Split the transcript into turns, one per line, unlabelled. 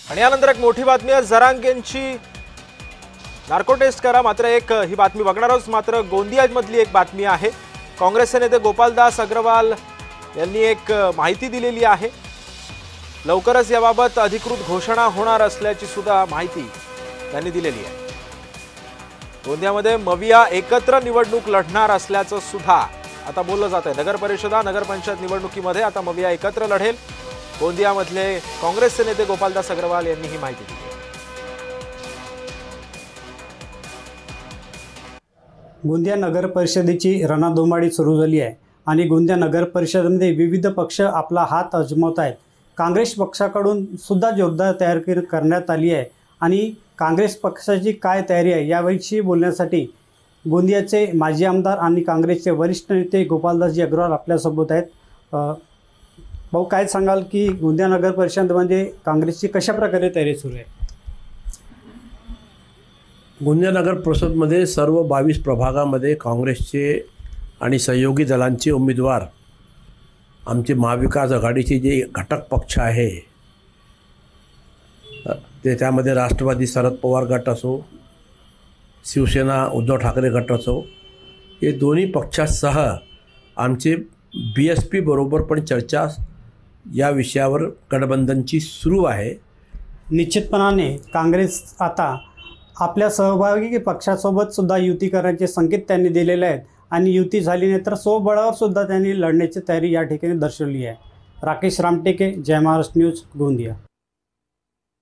आणि यानंतर एक मोठी बातमी आहे, जरांगेंची नार्को टेस्ट करा। मात्र एक ही बातमी बघणार आहोत। मात्र गोंदियामधली एक बातमी आहे। काँग्रेसचे नेते गोपालदास अग्रवाल यांनी एक माहिती दिलेली आहे। लवकरच याबाबत अधिकृत घोषणा होणार असल्याची सुद्धा माहिती त्यांनी दिलेली आहे। गोंदियामध्ये मविया एकत्र निवडणूक लढणार असल्याचं सुद्धा आता बोललं जात आहे। नगर परिषदा नगर पंचायत निवडणुकीमध्ये आता मविया एकत्र लढेल। गोंदियामधले काँग्रेसचे नेते गोपालदास अग्रवाल यांनी ही माहिती दिली।
गोंदिया नगर परिषदेची रणधुमाळी सुरू झाली आहे आणि गोंदिया नगर परिषदेमध्ये विविध पक्ष आपला हात आजमावत आहेत। काँग्रेस पक्षाकडून सुद्धा जोरदार तयारी करण्यात आली आहे आणि काँग्रेस पक्षाची काय तयारी आहे याविषयी बोलण्यासाठी गोंदियाचे माजी आमदार आणि काँग्रेसचे वरिष्ठ नेते गोपालदासजी अग्रवाल आपल्यासोबत आहेत। भाऊ, काय सांगाल की गोंदिया नगर परिषदेमध्ये काँग्रेसची कशा प्रकारे तयारी सुरू आहे?
गोंदिया नगर परिषदमध्ये सर्व 22 प्रभागामध्ये काँग्रेसचे आणि सहयोगी दलांचे उमेदवार आमचे महाविकास आघाडीचे जे घटक पक्ष आहे ते त्यामध्ये राष्ट्रवादी शरद पवार गट असो, शिवसेना उद्धव ठाकरे गट असो, हे दोन्ही पक्षासह आमचे BSP बरोबर पण चर्चा या विषयावर गठबंधनची सुरू आहे।
निश्चितपणाने काँग्रेस आता आपल्या सहभागी पक्षासोबत सुद्धा युती करण्याचे संकेत त्यांनी दिलेले आहेत आणि युती झाली नाही तर स्वबळावर सुद्धा त्यांनी लढण्याची तयारी या ठिकाणी दर्शवली आहे। राकेश रामटेके, जय महाराष्ट्र न्यूज, गोंदिया।